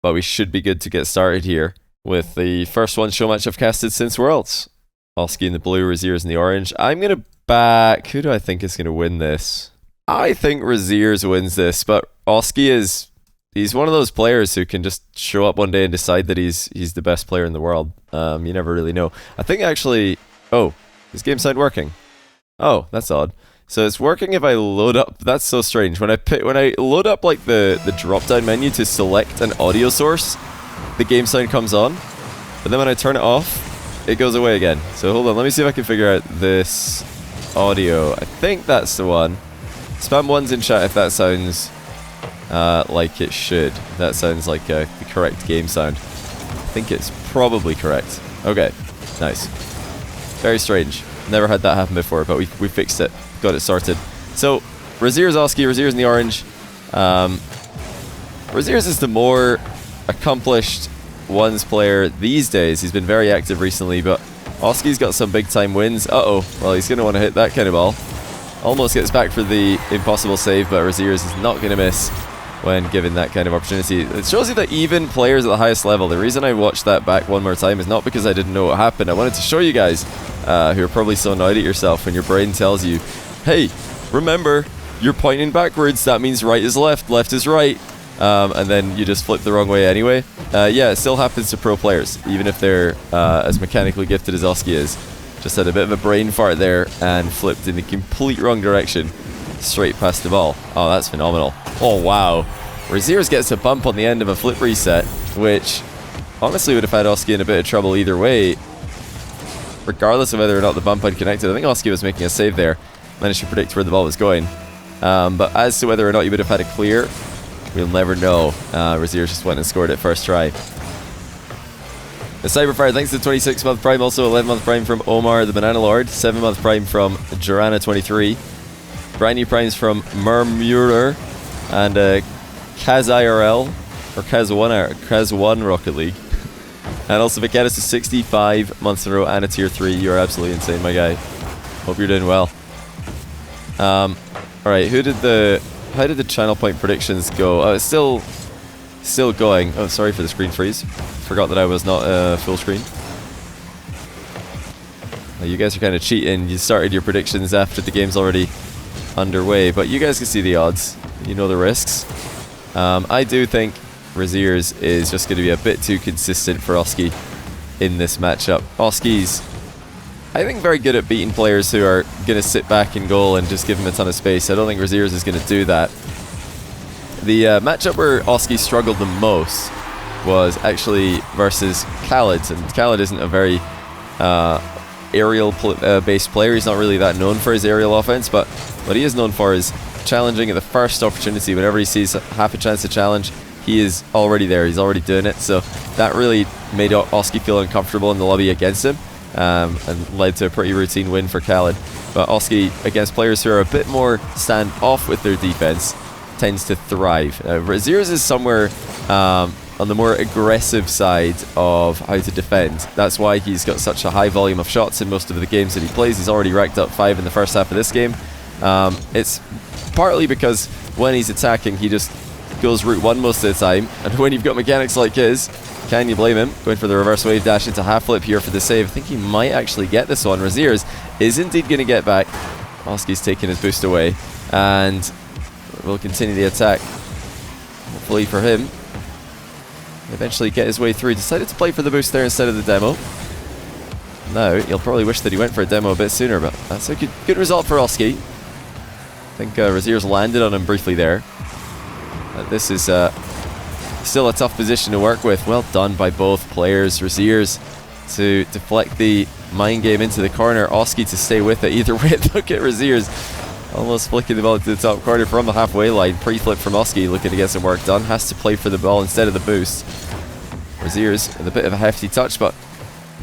but we should be good to get started here with the first one Showmatch I've casted since Worlds. Oski in the blue, Rezears in the orange. I'm going to back... Who do I think is going to win this? I think Rezears wins this, but Oski is... He's one of those players who can just show up one day and decide that he's the best player in the world. You never really know. I think actually... Oh, this game sound working. Oh, that's odd. So it's working if I load up... That's so strange. When I load up like the drop-down menu to select an audio source, the game sound comes on. But then when I turn it off, it goes away again. So hold on, let me see if I can figure out this audio. I think that's the one. Spam ones in chat if that sounds like it should. That sounds like the correct game sound. I think it's probably correct. Okay, nice. Very strange. Never had that happen before, but we fixed it. Got it sorted. So, Rezears, Oski, Rezears in the orange. Rezears is the more accomplished ones player these days. He's been very active recently, but Oski's got some big time wins. Uh-oh. Well, he's going to want to hit that kind of ball. Almost gets back for the impossible save, but Rezears is not going to miss when given that kind of opportunity. It shows you that even players at the highest level, the reason I watched that back one more time is not because I didn't know what happened. I wanted to show you guys who are probably so annoyed at yourself when your brain tells you, hey, remember, you're pointing backwards. That means right is left, left is right. And then you just flip the wrong way anyway. Yeah, it still happens to pro players, even if they're as mechanically gifted as Oski is. Just had a bit of a brain fart there and flipped in the complete wrong direction, straight past the ball. Oh, that's phenomenal. Oh, wow. Rezears gets a bump on the end of a flip reset, which honestly would have had Oski in a bit of trouble either way, regardless of whether or not the bump had connected. I think Oski was making a save there, managed to predict where the ball was going. But as to whether or not you would have had it clear, we'll never know. Rezears just went and scored it first try. The Cyberfire, thanks to the 26-month Prime, also 11-month Prime from Omar the Banana Lord, 7-month Prime from Jorana23, brand new Primes from Murmurer and Kaz IRL, or Kaz1 Rocket League. And also Vicatus to 65 months in a row and a tier 3. You're absolutely insane, my guy. Hope you're doing well. Alright, how did the channel point predictions go? Oh, it's still going. Oh, sorry for the screen freeze. Forgot that I was not full screen. You guys are kind of cheating. You started your predictions after the game's already underway, but you guys can see the odds. You know the risks. I do think Rezears is just going to be a bit too consistent for Oski in this matchup. Oski's, I think, very good at beating players who are going to sit back in goal and just give him a ton of space. I don't think Rezears is going to do that. The matchup where Oski struggled the most was actually versus Khaled, and Khaled isn't a very aerial-based player. He's not really that known for his aerial offense, but what he is known for is challenging at the first opportunity. Whenever he sees half a chance to challenge, he is already there. He's already doing it, so that really made Oski feel uncomfortable in the lobby against him, and led to a pretty routine win for Khaled. But Oski, against players who are a bit more stand-off with their defense, tends to thrive. Rezears is somewhere on the more aggressive side of how to defend. That's why he's got such a high volume of shots in most of the games that he plays. He's already racked up 5 in the first half of this game. It's partly because when he's attacking, he just goes route 1 most of the time, and when you've got mechanics like his, can you blame him? Going for the reverse wave dash into half flip here for the save. I think he might actually get this one. Rezears is indeed going to get back. Oski's taking his boost away, and will continue the attack. Hopefully for him, eventually get his way through. Decided to play for the boost there instead of the demo. Now, he'll probably wish that he went for a demo a bit sooner, but that's a good result for Oski. I think Rezears landed on him briefly there. This is still a tough position to work with. Well done by both players. Rezears to deflect the mind game into the corner. Oski to stay with it. Either way, look at Rezears almost flicking the ball into the top corner from the halfway line. Pre-flip from Oski, looking to get some work done. Has to play for the ball instead of the boost. Rezears with a bit of a hefty touch, but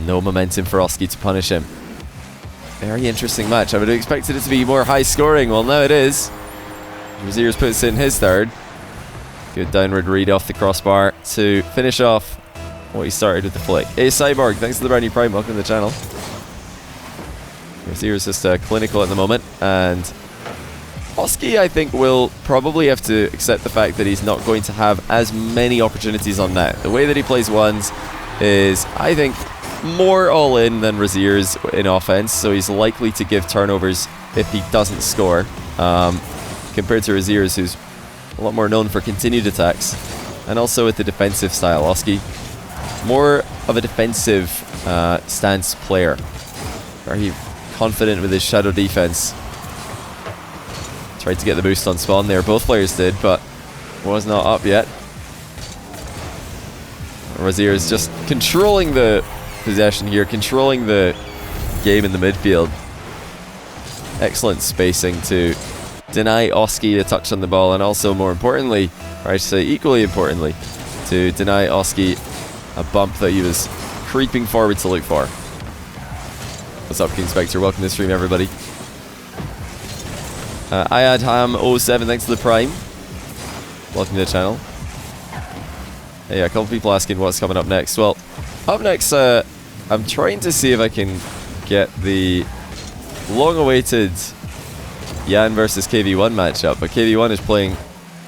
no momentum for Oski to punish him. Very interesting match. I would have expected it to be more high scoring. Well, now it is. Rezears puts in his third. Good downward read off the crossbar to finish off what he started with the flick. Hey Cyborg, thanks to the brand new Prime, welcome to the channel. Rezears just clinical at the moment, and Oski, I think, will probably have to accept the fact that he's not going to have as many opportunities on net. The way that he plays ones is, I think, more all-in than Rezears in offense, so he's likely to give turnovers if he doesn't score, compared to Rezears, who's a lot more known for continued attacks, and also with the defensive style. Oski, more of a defensive stance player, very confident with his shadow defense. Tried to get the boost on spawn there, both players did, but was not up yet. Rezears just controlling the possession here, controlling the game in the midfield. Excellent spacing to deny Oski a touch on the ball, and also more importantly, or I should say equally importantly, to deny Oski a bump that he was creeping forward to look for. What's up, King Spectre? Welcome to the stream, everybody. Iadham07, thanks to the Prime. Welcome to the channel. Hey, a couple people asking what's coming up next. Well, up next, I'm trying to see if I can get the long-awaited Jan versus KV1 matchup, but KV1 is playing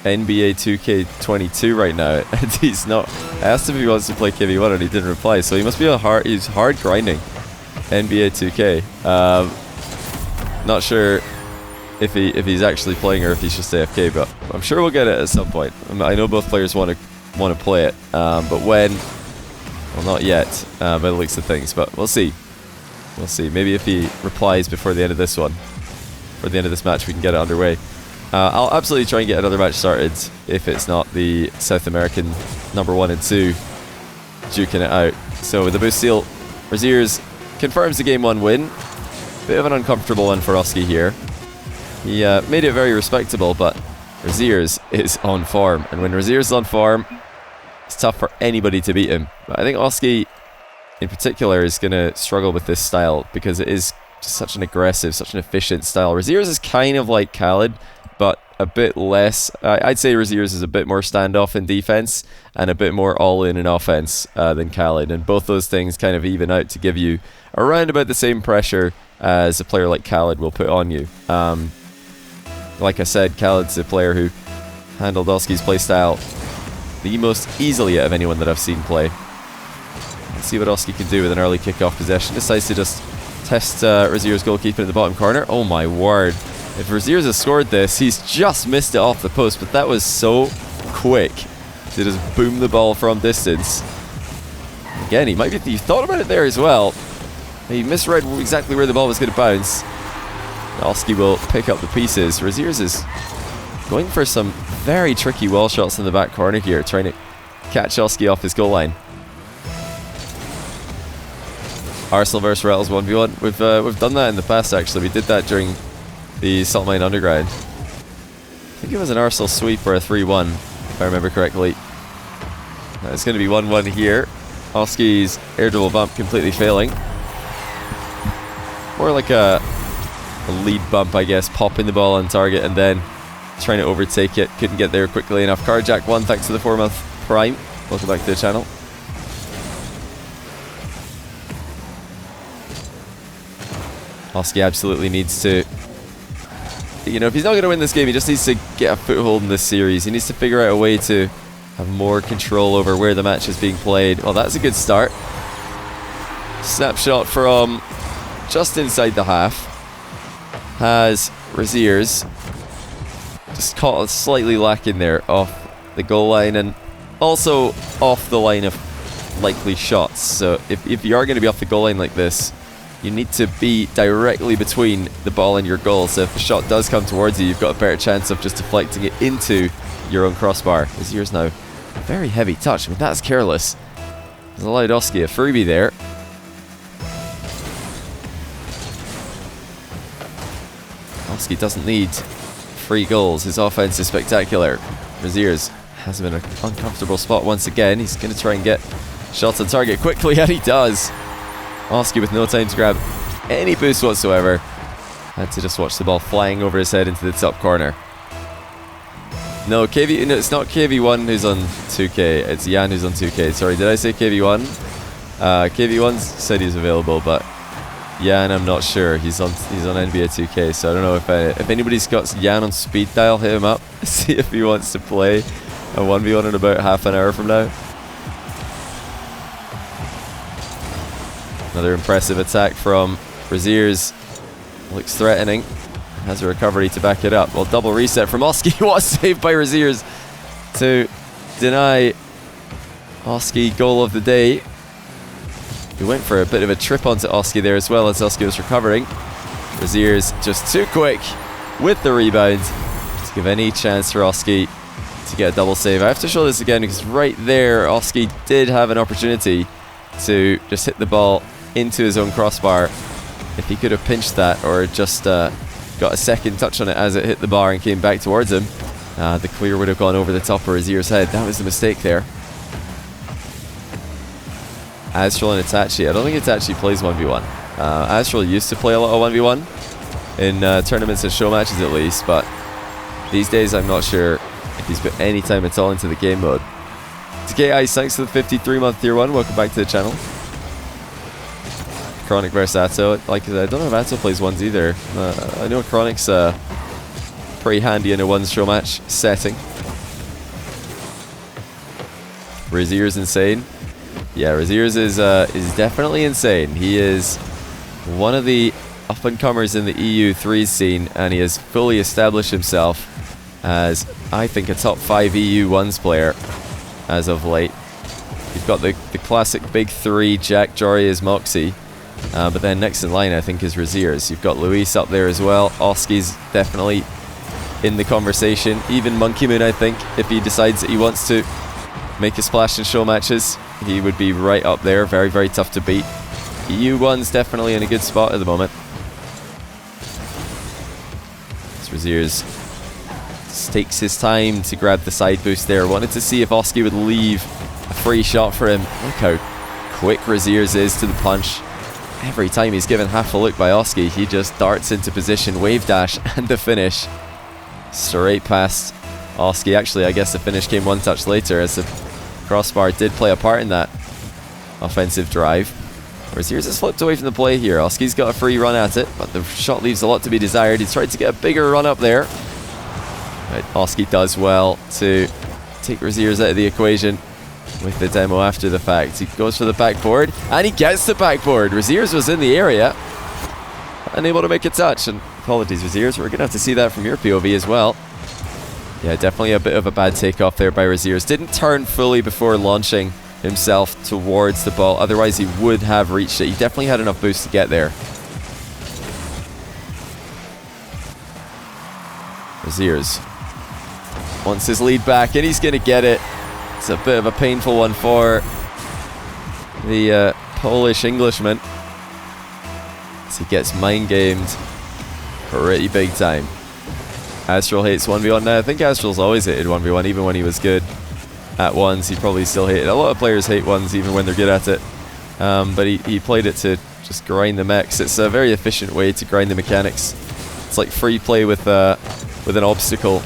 NBA 2K22 right now, and he's not. I asked him if he wants to play KV1, and he didn't reply. So he must be he's hard grinding NBA 2K. Not sure if he's actually playing or if he's just AFK, but I'm sure we'll get it at some point. I know both players want to play it, but when? Well, not yet, by the looks of things, but we'll see. We'll see. Maybe if he replies before the end of this one, or the end of this match, we can get it underway. I'll absolutely try and get another match started if it's not the South American number 1 and 2 duking it out. So with the boost seal, Rezears confirms the game 1 win. Bit of an uncomfortable one for Oski here. He made it very respectable, but Rezears is on form, and when Rezears is on form, it's tough for anybody to beat him. But I think Oski in particular is going to struggle with this style because it is just such an aggressive, such an efficient style. Rezears is kind of like Khaled, but a bit less. I'd say Rezears is a bit more standoff in defense and a bit more all-in offense than Khaled, and both those things kind of even out to give you around about the same pressure as a player like Khaled will put on you. Like I said, Khaled's a player who handled Oski's playstyle the most easily out of anyone that I've seen play. Let's see what Oski can do with an early kickoff possession. Decides to just test Rezears' goalkeeping in the bottom corner. Oh my word. If Rezears has scored this, he's just missed it off the post, but that was so quick to just boom the ball from distance. Again, he thought about it there as well. He misread exactly where the ball was going to bounce. Oski will pick up the pieces. Rezears is going for some very tricky wall shots in the back corner here, trying to catch Oski off his goal line. Arsenal versus Rattles 1v1. We've done that in the past, actually. We did that during the Saltmine Underground. I think it was an Arsenal sweep or a 3-1, if I remember correctly. It's going to be 1-1 here. Oski's air double bump completely failing. More like a lead bump, I guess, popping the ball on target and then trying to overtake it. Couldn't get there quickly enough. Carjack1, thanks to the 4-month Prime. Welcome back to the channel. Oski absolutely needs to, if he's not going to win this game, he just needs to get a foothold in this series. He needs to figure out a way to have more control over where the match is being played. Well, that's a good start. Snapshot from just inside the half. Has Rezears just caught slightly lacking there off the goal line and also off the line of likely shots. So if you are going to be off the goal line like this, you need to be directly between the ball and your goal. So if the shot does come towards you, you've got a better chance of just deflecting it into your own crossbar. Rezears now, a very heavy touch. I mean, that's careless. He's allowed Oski a freebie there. Oski doesn't need 3 goals. His offense is spectacular. Rezears has him in an uncomfortable spot once again. He's going to try and get shots on target quickly, and he does. Oski with no time to grab any boost whatsoever. Had to just watch the ball flying over his head into the top corner. No, it's not KV1 who's on 2K. It's Jan who's on 2K. Sorry, did I say KV1? KV1 said he's available, but Yan, I'm not sure. He's on NBA 2K, so I don't know if anybody's got Yan on speed dial, hit him up. See if he wants to play a 1v1 in about half an hour from now. Another impressive attack from Rezears. Looks threatening. Has a recovery to back it up. Well, double reset from Oski. What a save by Rezears to deny Oski goal of the day. He went for a bit of a trip onto Oski there as well as Oski was recovering. Rezears just too quick with the rebound to give any chance for Oski to get a double save. I have to show this again because right there Oski did have an opportunity to just hit the ball into his own crossbar. If he could have pinched that or just got a second touch on it as it hit the bar and came back towards him, the clear would have gone over the top of Rezears' head. That was the mistake there. Astral and Itachi. I don't think Itachi plays 1v1. Astral used to play a lot of 1v1 in tournaments and show matches at least, but these days I'm not sure if he's put any time at all into the game mode. TK Ice, thanks for the 53-month tier 1. Welcome back to the channel. Chronic versus Atto. Like, I don't know if Atto plays ones either. I know Chronic's pretty handy in a ones show match setting. Rezears insane. Yeah, Rezears is definitely insane. He is one of the up-and-comers in the EU 3s scene, and he has fully established himself as, I think, a top 5 EU 1s player as of late. You've got the classic big three, Jack, Jory, Moxie, but then next in line, I think, is Rezears. You've got Luis up there as well. Oski's definitely in the conversation. Even Monkey Moon, I think, if he decides that he wants to make a splash in show matches, he would be right up there. Very, very tough to beat. EU1's definitely in a good spot at the moment. Rezears takes his time to grab the side boost there. Wanted to see if Oski would leave a free shot for him. Look how quick Rezears is to the punch. Every time he's given half a look by Oski, he just darts into position, wave dash, and the finish. Straight past Oski. Actually, I guess the finish came one touch later as the crossbar did play a part in that offensive drive. Rezears has flipped away from the play here. Oski's got a free run at it, but the shot leaves a lot to be desired. He's tried to get a bigger run up there, but Oski does well to take Rezears out of the equation with the demo after the fact. He goes for the backboard, and he gets the backboard. Rezears was in the area, unable to make a touch, and apologies, Rezears. We're going to have to see that from your POV as well. Yeah, definitely a bit of a bad takeoff there by Rezears. Didn't turn fully before launching himself towards the ball. Otherwise, he would have reached it. He definitely had enough boost to get there. Rezears wants his lead back, and he's going to get it. It's a bit of a painful one for the Polish Englishman, as he gets mind-gamed pretty big time. Astral hates 1v1 now. I think Astral's always hated 1v1, even when he was good at ones. He probably still hated. A lot of players hate ones even when they're good at it. But he played it to just grind the mechs. It's a very efficient way to grind the mechanics. It's like free play with an obstacle.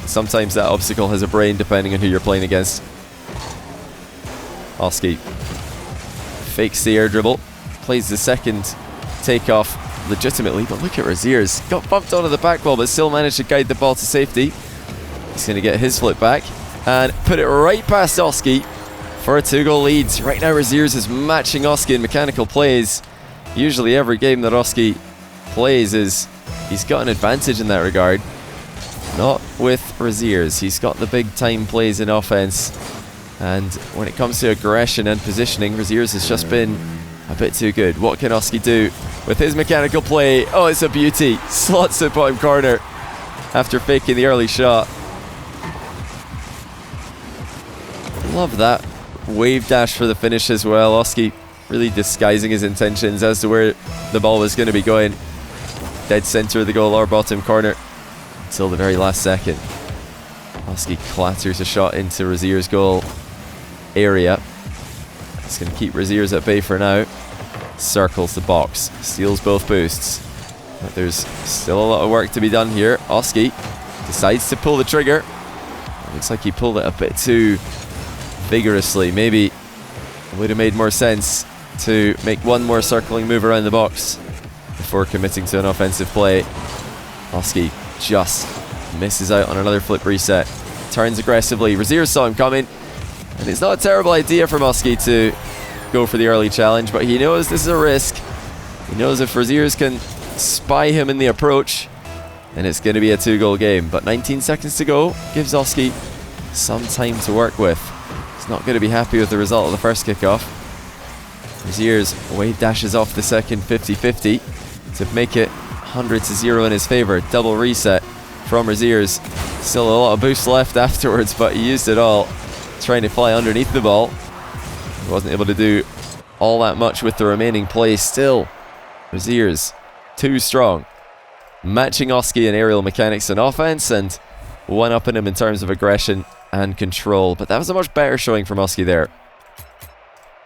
Sometimes that obstacle has a brain depending on who you're playing against. Oski fakes the air dribble, plays the second takeoff legitimately, but look at Rezears. Got bumped onto the back wall, but still managed to guide the ball to safety. He's going to get his flip back and put it right past Oski for a 2-goal lead. Right now, Rezears is matching Oski in mechanical plays. Usually every game that Oski plays he's got an advantage in that regard. Not with Rezears. He's got the big time plays in offense, and when it comes to aggression and positioning, Rezears has just been a bit too good. What can Oski do with his mechanical play? Oh, it's a beauty. Slots to bottom corner after faking the early shot. Love that wave dash for the finish as well. Oski really disguising his intentions as to where the ball was going to be going. Dead center of the goal or bottom corner until the very last second. Oski clatters a shot into Rezears' goal area. It's going to keep Rezears at bay for now. Circles the box, steals both boosts. But there's still a lot of work to be done here. Oski decides to pull the trigger. It looks like he pulled it a bit too vigorously. Maybe it would have made more sense to make one more circling move around the box before committing to an offensive play. Oski just misses out on another flip reset. Turns aggressively. Rezears saw him coming, and it's not a terrible idea from Oski to go for the early challenge, but he knows this is a risk. He knows if Rezears can spy him in the approach, and it's going to be a 2-goal game. But 19 seconds to go gives Oski some time to work with. He's not going to be happy with the result of the first kickoff. Rezears wave dashes off the second 50-50 to make it 100-0 in his favour. Double reset from Rezears. Still a lot of boost left afterwards, but he used it all trying to fly underneath the ball. He wasn't able to do all that much with the remaining play. Still, Rezears too strong, matching Oski in aerial mechanics and offense, and one-upping him in terms of aggression and control. But that was a much better showing from Oski there.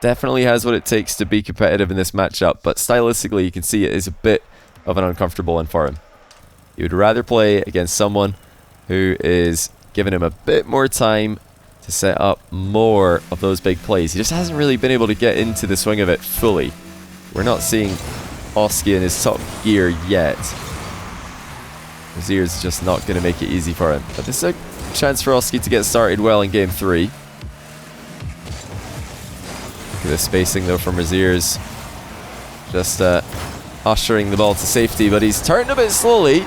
Definitely has what it takes to be competitive in this matchup, but stylistically you can see it is a bit of an uncomfortable one for him. He would rather play against someone who is giving him a bit more time to set up more of those big plays. He just hasn't really been able to get into the swing of it fully. We're not seeing Oski in his top gear yet. Rezears is just not going to make it easy for him. But this is a chance for Oski to get started well in game 3. Look at the spacing though from Rezears. Just ushering the ball to safety, but he's turned a bit slowly,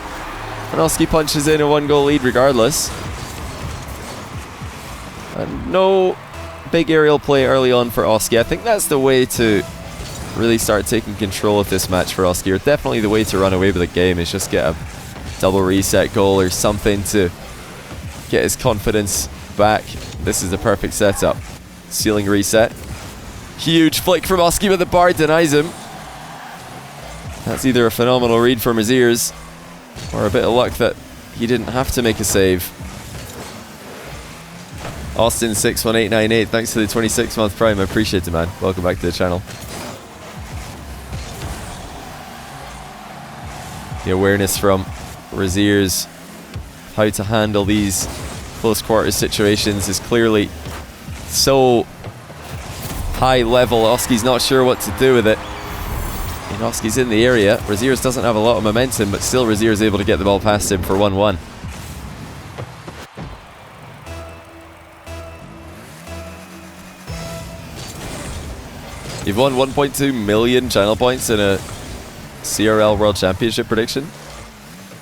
and Oski punches in a 1-goal lead regardless. And no big aerial play early on for Oski. I think that's the way to really start taking control of this match for Oski, or definitely the way to run away with the game, is just get a double reset goal or something to get his confidence back. This is the perfect setup. Ceiling reset. Huge flick from Oski, but the bar denies him. That's either a phenomenal read from Rezears or a bit of luck that he didn't have to make a save. Austin61898, thanks for the 26-month Prime. I appreciate it, man. Welcome back to the channel. The awareness from Rezears, how to handle these close quarters situations, is clearly so high level. Oski's not sure what to do with it. And Oski's in the area. Rezears doesn't have a lot of momentum, but still Rezears is able to get the ball past him for 1-1. You've won 1.2 million channel points in a CRL World Championship prediction.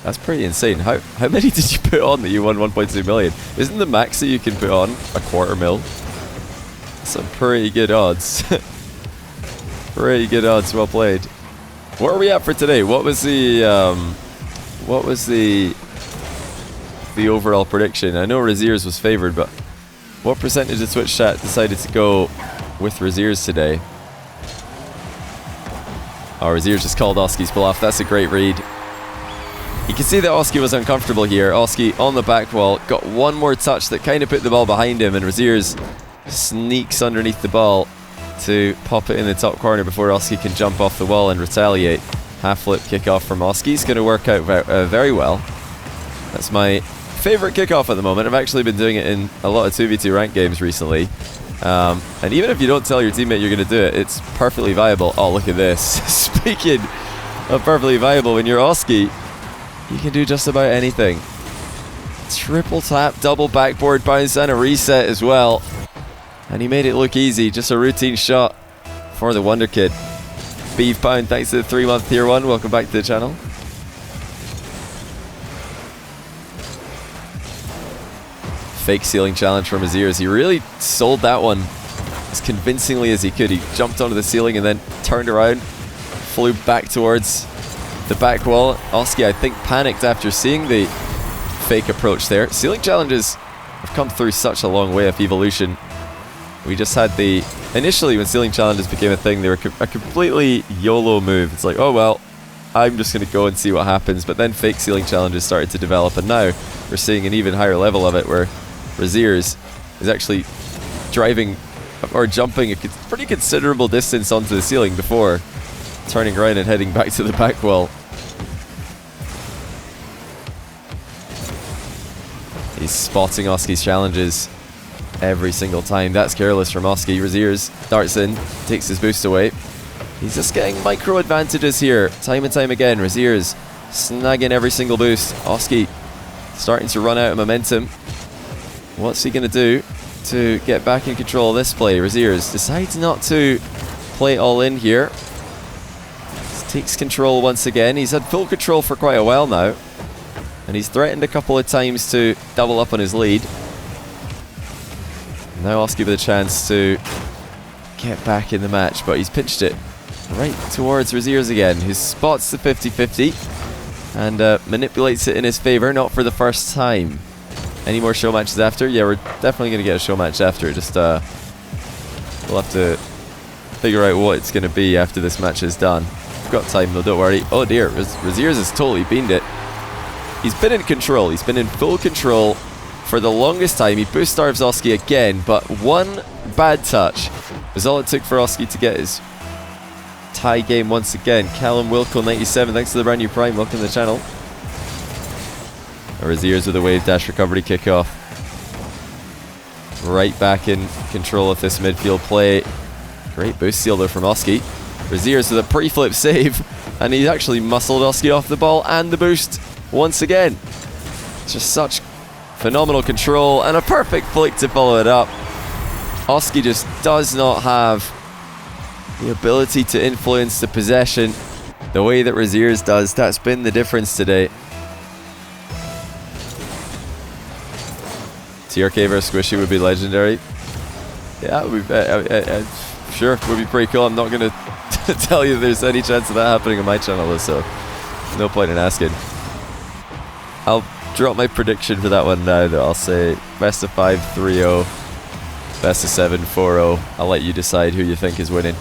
That's pretty insane. How many did you put on that you won 1.2 million? Isn't the max that you can put on a 250,000? Some pretty good odds. Pretty good odds. Well played. What are we at for today? What was the overall prediction? I know Rezears was favored, but what percentage of Twitch chat decided to go with Rezears today? Oh, Rezears just called Oski's bluff. That's a great read. You can see that Oski was uncomfortable here. Oski on the back wall, got one more touch that kind of put the ball behind him, and Rezears sneaks underneath the ball to pop it in the top corner before Oski can jump off the wall and retaliate. Half flip kickoff from Oski. It's going to work out very well. That's my favorite kickoff at the moment. I've actually been doing it in a lot of 2v2 ranked games recently. And even if you don't tell your teammate you're going to do it, it's perfectly viable. Oh, look at this. Speaking of perfectly viable, when you're Oski, you can do just about anything. Triple tap, double backboard bounce, and a reset as well. And he made it look easy. Just a routine shot for the Wonder Kid. Beef Pound, thanks to the 3-month tier 1. Welcome back to the channel. Fake ceiling challenge from Rezears. He really sold that one as convincingly as he could. He jumped onto the ceiling and then turned around, flew back towards the back wall. Oski, I think, panicked after seeing the fake approach there. Ceiling challenges have come through such a long way of evolution. We just had the... Initially, when ceiling challenges became a thing, they were a completely YOLO move. It's like, oh well, I'm just going to go and see what happens. But then fake ceiling challenges started to develop, and now we're seeing an even higher level of it, where Rezears is actually driving or jumping a pretty considerable distance onto the ceiling before turning around and heading back to the back wall. He's spotting Oski's challenges every single time. That's careless from Oski. Rezears darts in, takes his boost away. He's just getting micro advantages here, time and time again. Rezears snagging every single boost. Oski starting to run out of momentum. What's he going to do to get back in control of this play? Rezears decides not to play all in here. Takes control once again. He's had full control for quite a while now, and he's threatened a couple of times to double up on his lead. Now Oski with a chance to get back in the match, but he's pitched it right towards Rezears again, who spots the 50-50 and manipulates it in his favor. Not for the first time. Any more show matches after? Yeah, we're definitely going to get a show match after. Just we'll have to figure out what it's going to be after this match is done. We've got time though, don't worry. Oh dear, Rezears has totally beamed it. He's been in control. He's been in full control for the longest time. He boost starves Oski again, but one bad touch was all it took for Oski to get his tie game once again. Callum Wilco 97, thanks to the brand new Prime, welcome to the channel. Rezears with a wave dash recovery kickoff. Right back in control of this midfield play. Great boost steal though from Oski. Rezears with a pre-flip save, and he's actually muscled Oski off the ball and the boost once again. Just such phenomenal control and a perfect flick to follow it up. Oski just does not have the ability to influence the possession the way that Rezears does. That's been the difference today. TRK versus Squishy would be legendary. Yeah, sure, would be pretty cool. I'm not going to tell you there's any chance of that happening on my channel, so no point in asking. I'll drop my prediction for that one now, though. I'll say best of 5, 3-0, best of 7, 4-0. I'll let you decide who you think is winning.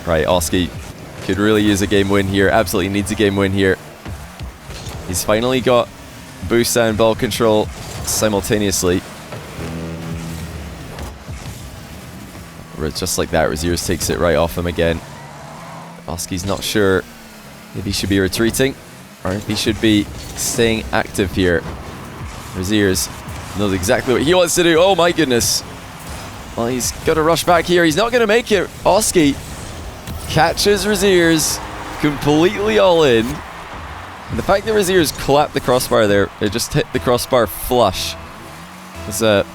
Right, Oski could really use a game win here. Absolutely needs a game win here. He's finally got boost and ball control simultaneously. Just like that, Rezears takes it right off him again. Oski's not sure if he should be retreating or if he should be staying active here. Rezears knows exactly what he wants to do. Oh my goodness. Well, he's got to rush back here. He's not going to make it. Oski catches Rezears completely all in. And the fact that Rezears clapped the crossbar there, it just hit the crossbar flush. It's a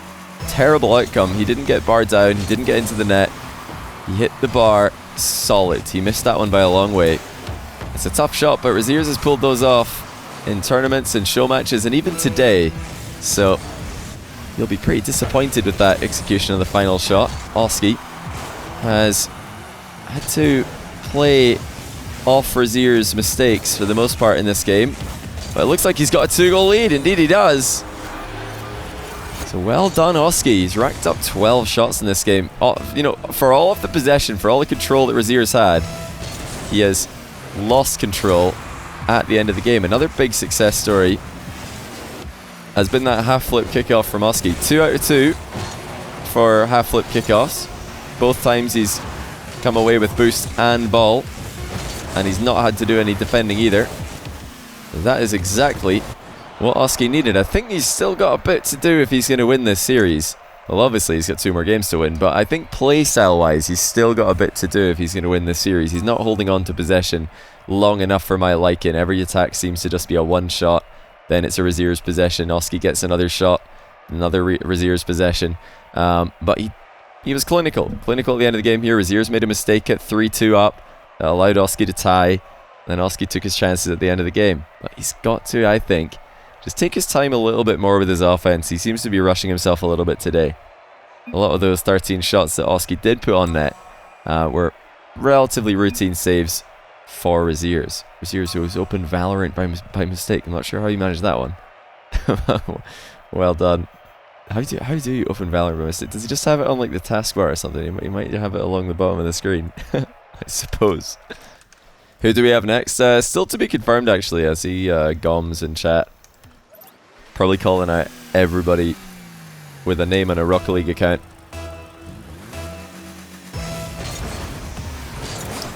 terrible outcome. He didn't get bar down, he didn't get into the net. He hit the bar solid. He missed that one by a long way. It's a tough shot, but Rezears has pulled those off in tournaments and show matches and even today. So you'll be pretty disappointed with that execution of the final shot. Oski has had to play off Rezears' mistakes for the most part in this game, but it looks like he's got a 2-goal lead. Indeed he does. So well done, Oski. He's racked up 12 shots in this game. You know, for all of the possession, for all the control that Rezears had, he has lost control at the end of the game. Another big success story has been that half flip kickoff from Oski. 2 out of 2 for half flip kickoffs. Both times he's come away with boost and ball, and he's not had to do any defending either. That is exactly what Oski needed. I think he's still got a bit to do if he's going to win this series. Well, obviously he's got 2 more games to win, but I think playstyle wise he's still got a bit to do if he's going to win this series. He's not holding on to possession long enough for my liking. Every attack seems to just be a one shot, then it's a Rezears possession. Oski gets another shot, another Rezears possession, but he was clinical at the end of the game here. Rezears made a mistake at 3-2 up that allowed Oski to tie. Then Oski took his chances at the end of the game. But he's got to, I think, just take his time a little bit more with his offense. He seems to be rushing himself a little bit today. A lot of those 13 shots that Oski did put on net were relatively routine saves for Rezears. Rezears, who was open Valorant by mistake. I'm not sure how you managed that one. Well done. How do you open Valorant by mistake? Does he just have it on like the taskbar or something? He might have it along the bottom of the screen. I suppose. Who do we have next? Still to be confirmed, actually. I see Goms in chat. Probably calling out everybody with a name on a Rocket League account.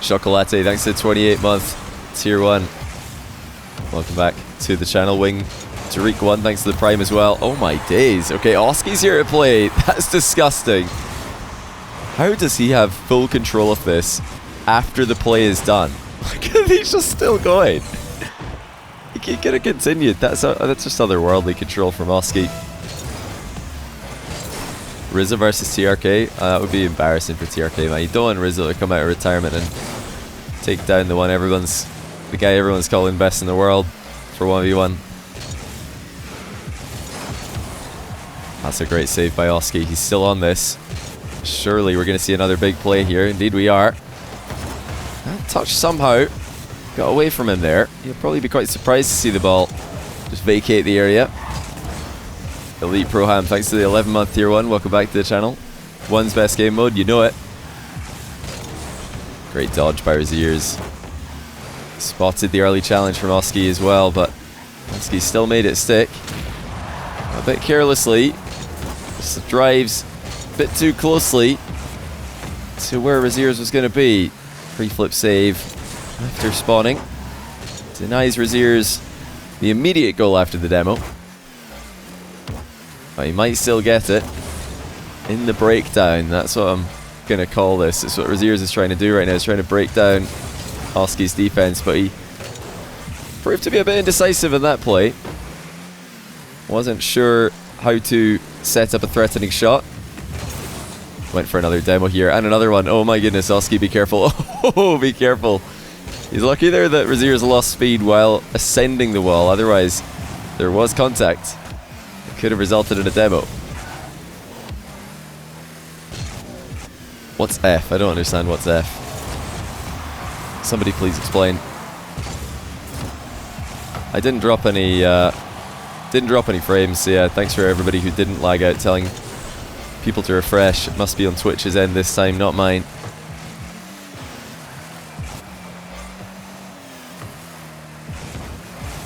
Chocolate, thanks to 28 month tier 1. Welcome back to the channel. Wing Tariq 1 thanks to the Prime as well. Oh my days. Okay, Oski's here to play. That's disgusting. How does he have full control of this after the play is done? He's just still going. He could have continued. That's just otherworldly control from Oski. Rizza versus TRK. That would be embarrassing for TRK, man. You don't want Rizza to come out of retirement and take down the guy everyone's calling best in the world for 1v1. That's a great save by Oski. He's still on this. Surely we're going to see another big play here. Indeed we are. That touch somehow got away from him there. He'll probably be quite surprised to see the ball just vacate the area. Elite Pro Ham, thanks to the 11-month tier 1. Welcome back to the channel. One's best game mode, you know it. Great dodge by Rezears. Spotted the early challenge from Oski as well, but Oski still made it stick. A bit carelessly. Just drives a bit too closely to where Rezears was going to be. Pre-flip save after spawning. Denies Rezears the immediate goal after the demo. But he might still get it in the breakdown. That's what I'm going to call this. It's what Rezears is trying to do right now. He's trying to break down Oski's defense, but he proved to be a bit indecisive in that play. Wasn't sure how to set up a threatening shot. Went for another demo here, and another one. Oh my goodness, Oski, be careful. Oh, be careful. He's lucky there that Rezears lost speed while ascending the wall. Otherwise, there was contact. It could have resulted in a demo. What's F? I don't understand what's F. Somebody please explain. I didn't drop any frames, so yeah, thanks for everybody who didn't lag out telling people to refresh. It must be on Twitch's end this time, not mine.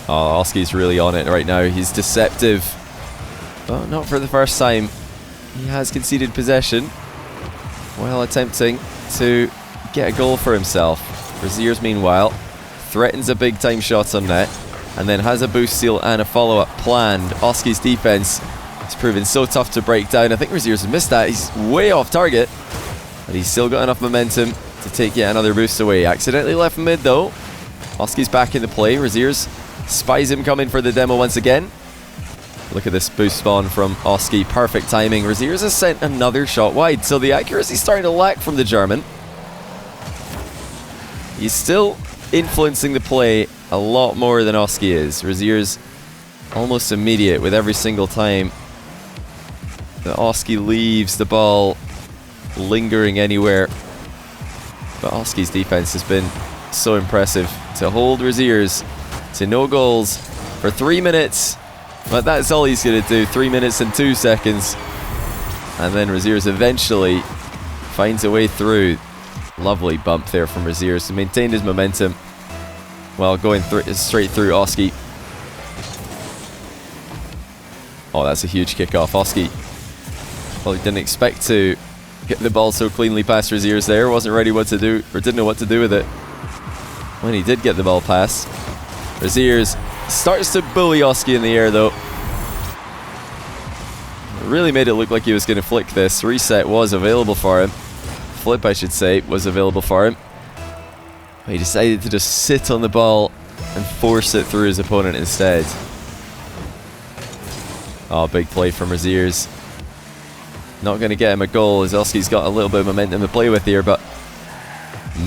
Oh, Oski's really on it right now. He's deceptive, but not for the first time. He has conceded possession while attempting to get a goal for himself. Rezears, meanwhile, threatens a big time shot on net and then has a boost steal and a follow-up planned. Oski's defense has proven so tough to break down. I think Rezears has missed that. He's way off target, but he's still got enough momentum to take yet another boost away. Accidentally left mid though. Oski's back in the play. Rezears spies him coming for the demo once again. Look at this boost spawn from Oski. Perfect timing. Rezears has sent another shot wide, so the accuracy is starting to lack from the German. He's still influencing the play a lot more than Oski is. Rezears almost immediate with every single time that Oski leaves the ball lingering anywhere. But Oski's defense has been so impressive to hold Rezears to no goals for 3 minutes. But that's all he's going to do. 3 minutes and 2 seconds. And then Rezears eventually finds a way through. Lovely bump there from Rezears to maintain his momentum while going straight through Oski. Oh, that's a huge kickoff. Oski, well, he didn't expect to get the ball so cleanly past Rezears there. Wasn't ready what to do, or didn't know what to do with it. When he did get the ball pass, Rezears starts to bully Oski in the air though. It really made it look like he was going to flick this. Reset was available for him. Flip, I should say, was available for him. But he decided to just sit on the ball and force it through his opponent instead. Oh, big play from Rezears. Not going to get him a goal as Oski's got a little bit of momentum to play with here, but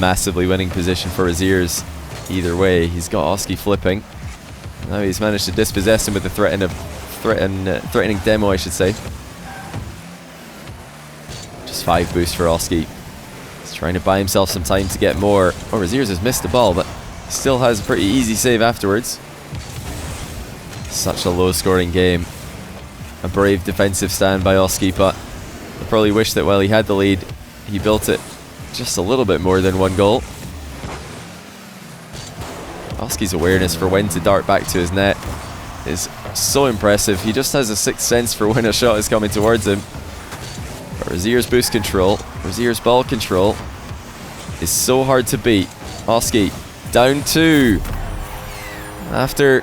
massively winning position for Rezears. Either way, he's got Oski flipping. Now he's managed to dispossess him with the threatening demo, I should say. Just 5 boosts for Oski. He's trying to buy himself some time to get more. Oh, Rezears has missed the ball, but he still has a pretty easy save afterwards. Such a low-scoring game. A brave defensive stand by Oski, but I probably wish that while he had the lead, he built it just a little bit more than 1 goal. Oski's awareness for when to dart back to his net is so impressive. He just has a sixth sense for when a shot is coming towards him. But Rezears' boost control, Rezears' ball control is so hard to beat. Oski down 2 after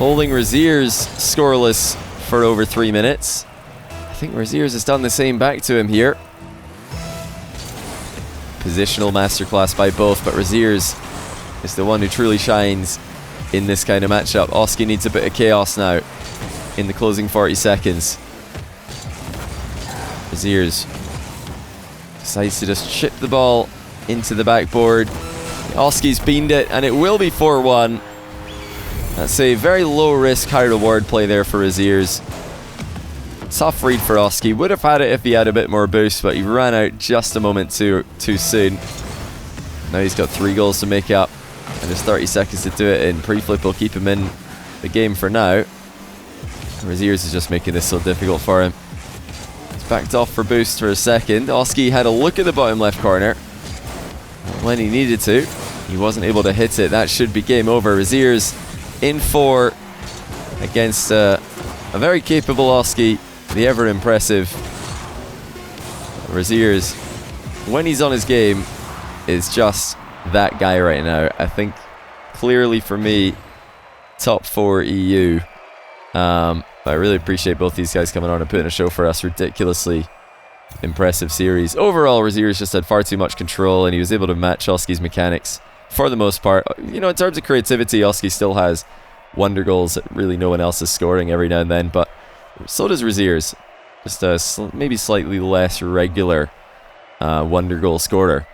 holding Rezears scoreless for over 3 minutes. I think Rezears has done the same back to him here. Positional masterclass by both, but Rezears is the one who truly shines in this kind of matchup. Oski needs a bit of chaos now in the closing 40 seconds. Rezears decides to just chip the ball into the backboard. Oski's beamed it, and it will be 4-1. That's a very low risk, high reward play there for Rezears. Tough read for Oski. Would have had it if he had a bit more boost, but he ran out just a moment too soon. Now he's got 3 goals to make up, and just 30 seconds to do it in. Pre-flip will keep him in the game for now. Rezears is just making this so difficult for him. He's backed off for boost for a second. Oski had a look at the bottom left corner. When he needed to, he wasn't able to hit it. That should be game over. Rezears in 4 against a very capable Oski, the ever impressive Rezears. When he's on his game, is just that guy right now. I think clearly for me, top 4 EU. I really appreciate both these guys coming on and putting a show for us. Ridiculously impressive series. Overall, Rezears just had far too much control, and he was able to match Oski's mechanics for the most part. You know, in terms of creativity, Oski still has wonder goals that really no one else is scoring every now and then, but so does Rezears. Just a maybe slightly less regular wonder goal scorer.